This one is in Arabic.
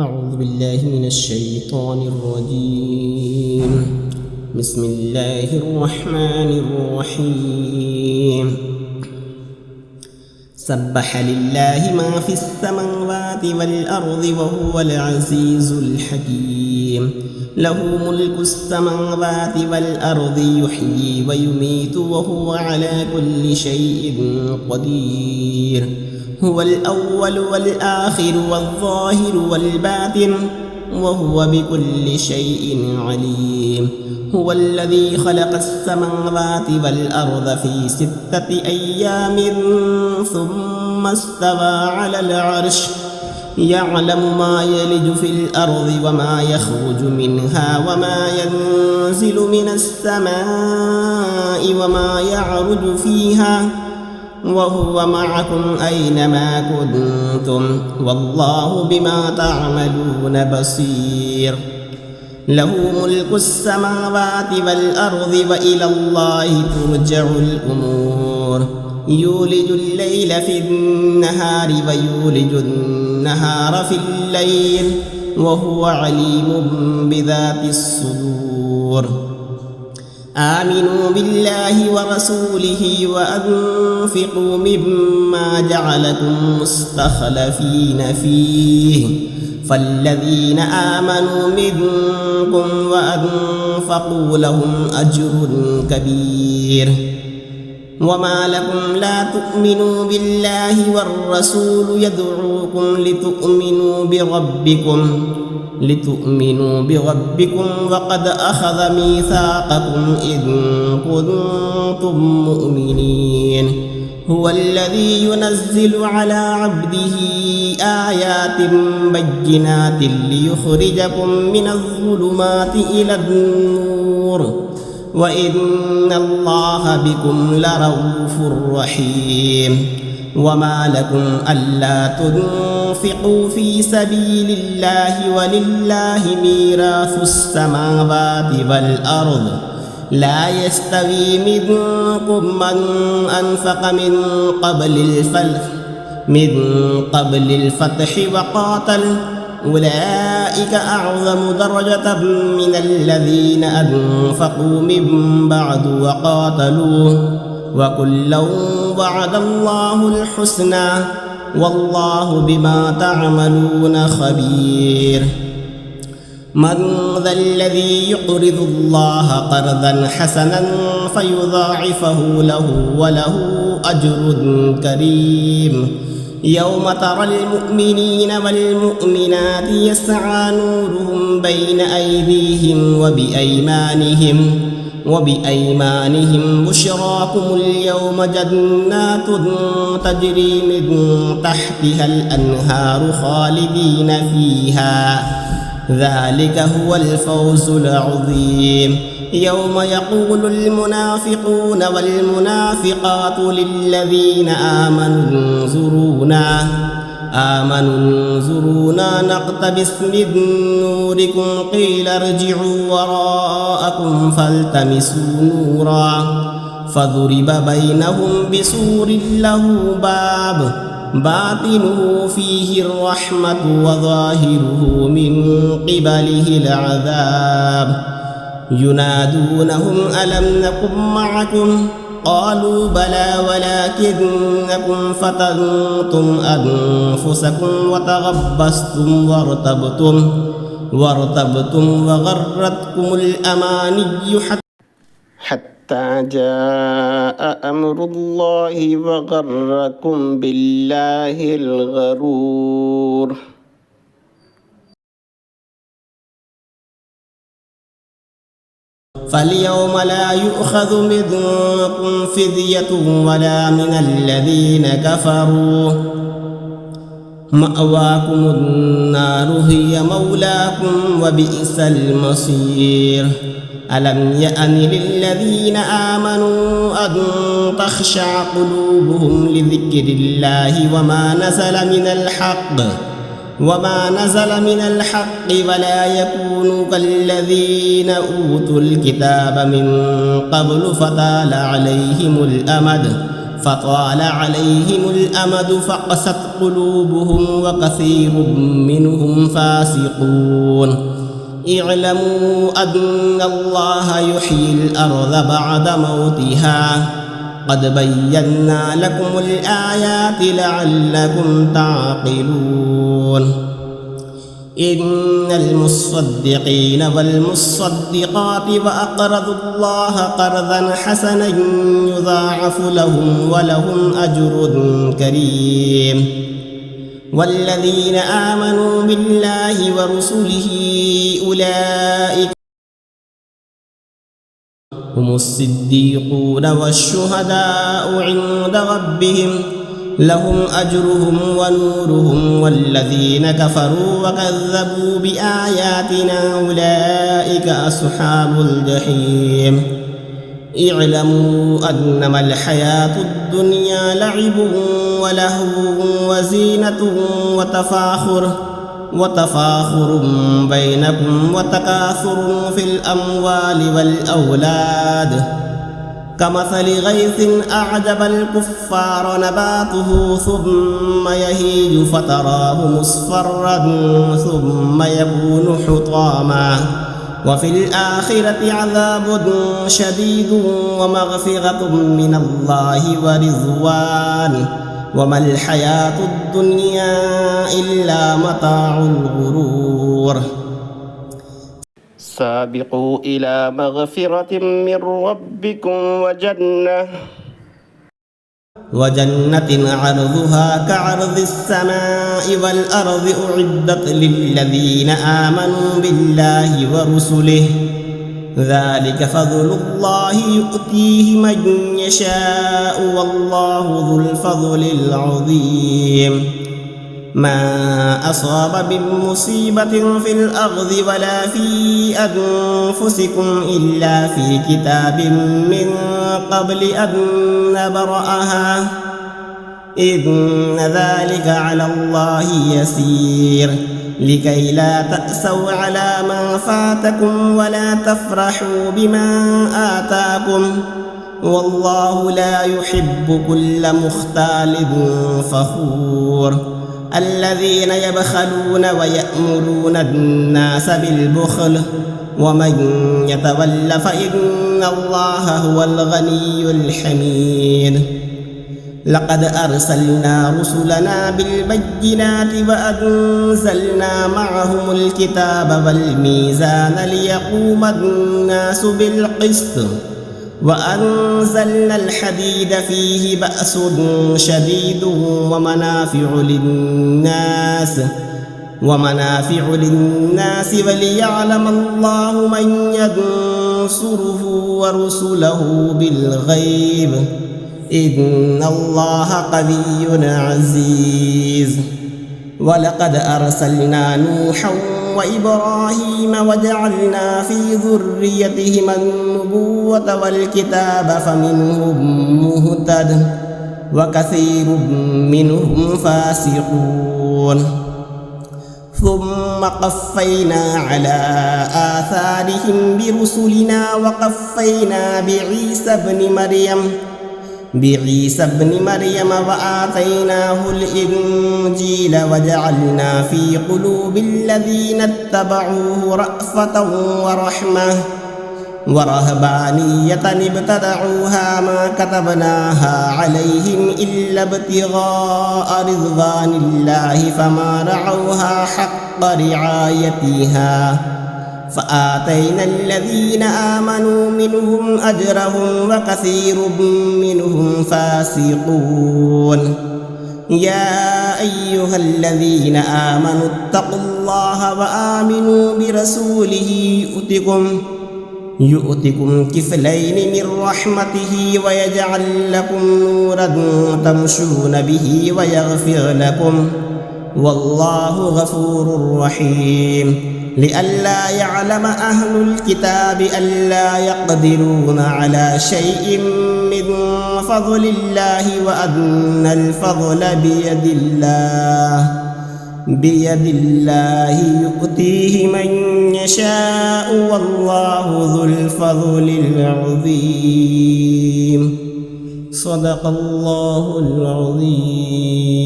أعوذ بالله من الشيطان الرجيم. بسم الله الرحمن الرحيم. سبح لله ما في السماوات والأرض وهو العزيز الحكيم. له ملك السماوات والأرض يحيي ويميت وهو على كل شيء قدير. هو الأول والآخر والظاهر والباطن وهو بكل شيء عليم. هو الذي خلق السماوات والأرض في 6 أيام ثم استوى على العرش يعلم ما يلج في الأرض وما يخرج منها وما ينزل من السماء وما يعرج فيها وهو معكم أينما كنتم والله بما تعملون بصير. له ملك السماوات والأرض وإلى الله ترجع الأمور. يولج الليل في النهار ويولج النهار في الليل وهو عليم بذات الصدور. آمنوا بالله ورسوله وأنفقوا مما جعلكم مستخلفين فيه فالذين آمنوا منكم وأنفقوا لهم أجر كبير. وما لكم لا تؤمنوا بالله والرسول يدعوكم لتؤمنوا بربكم وقد أخذ ميثاقكم إن كنتم مؤمنين. هو الذي ينزل على عبده آيات بينات ليخرجكم من الظلمات إلى النور وإن الله بكم لرؤوف رحيم. وما لكم ألا تنفقوا في سبيل الله ولله ميراث السماوات والأرض لا يستوي منكم من أنفق من قبل الفتح وقاتل أولئك أعظم درجة من الذين أنفقوا من بعد وقاتلوا وكلا وعد الله الحسنى والله بما تعملون خبير. من ذا الذي يقرض الله قرضا حسنا فيضاعفه له وله أجر كريم. يوم ترى المؤمنين والمؤمنات يسعى نورهم بين أيديهم وبأيمانهم بشراكم اليوم جنات تجري من تحتها الأنهار خالدين فيها ذلك هو الفوز العظيم. يوم يقول المنافقون والمنافقات للذين آمنوا انظرونا نقتبس من نوركم قيل ارجعوا وراءكم فالتمسوا نورا فضرب بينهم بسور له باب باطنه فيه الرحمة وظاهره من قبله العذاب. ينادونهم ألم نكن معكم قالوا بلى ولكنكم فتنتم أنفسكم وتربصتم وارتبتم وغرتكم الأماني حتى جاء أمر الله وغركم بالله الغرور. فاليوم لا يؤخذ منكم فدية ولا من الذين كفروا مأواكم النار هي مولاكم وبئس المصير. ألم يأن للذين آمنوا أن تخشع قلوبهم لذكر الله وما نزل من الحق ولا يكونوا كالذين أوتوا الكتاب من قبل فطال عليهم الأمد فطال عليهم الأمد فقست قلوبهم وكثير منهم فاسقون اعلموا أن الله يحيي الأرض بعد موتها قد بينا لكم الآيات لعلكم تعقلون إن المصدقين والمصدقات وأقرضوا الله قرضا حسنا يضاعف لهم ولهم أجر كريم والذين آمنوا بالله ورسله أولئك هم الصديقون والشهداء عند ربهم لهم أجرهم ونورهم والذين كفروا وكذبوا بآياتنا أولئك أصحاب الجحيم اعلموا أنما الحياة الدنيا لعب ولهو وزينة وتفاخر بينكم وتكاثر في الأموال والأولاد كمثل غيث أعجب الكفار نباته ثم يهيج فتراه مصفرا ثم يكون حطاما وفي الآخرة عذاب شديد ومغفرة من الله ورضوان وما الحياة الدنيا إلا متاع الغرور سابقوا إلى مغفرة من ربكم وجنة عرضها كعرض السماء والأرض أعدت للذين آمنوا بالله ورسله ذلك فضل الله يؤتيه من يشاء والله ذو الفضل العظيم ما أصاب من مصيبة في الأرض ولا في أنفسكم إلا في كتاب من قبل أن نبرأها إن ذلك على الله يسير لكي لا تأسوا على ما فاتكم ولا تفرحوا بما آتاكم والله لا يحب كل مختال فخور الذين يبخلون ويأمرون الناس بالبخل ومن يتول فإن الله هو الغني الحميد لقد أرسلنا رسلنا بالبينات وأنزلنا معهم الكتاب والميزان ليقوم الناس بالقسط وأنزلنا الحديد فيه بأس شديد ومنافع للناس وليعلم الله من ينصره ورسله بالغيب إن الله قوي عزيز ولقد أرسلنا نوحا وإبراهيم وجعلنا في ذريتهما النبوة والكتاب فمنهم مهتد وكثير منهم فاسقون ثم قفينا على آثارهم برسلنا وقفينا بعيسى ابن مريم وآتيناه الإنجيل وجعلنا في قلوب الذين اتبعوه رأفة ورحمة ورهبانية ابتدعوها ما كتبناها عليهم إلا ابتغاء رضوان الله فما رعوها حق رعايتها فآتينا الذين آمنوا منهم أجرهم وكثير منهم فاسقون يا أيها الذين آمنوا اتقوا الله وآمنوا برسوله يؤتكم كفلين من رحمته ويجعل لكم نورا تمشون به ويغفر لكم والله غفور رحيم لئلا يعلم أهل الكتاب ألا يقدرون على شيء من فضل الله وأن الفضل بيد الله يؤتيه من يشاء والله ذو الفضل العظيم صدق الله العظيم.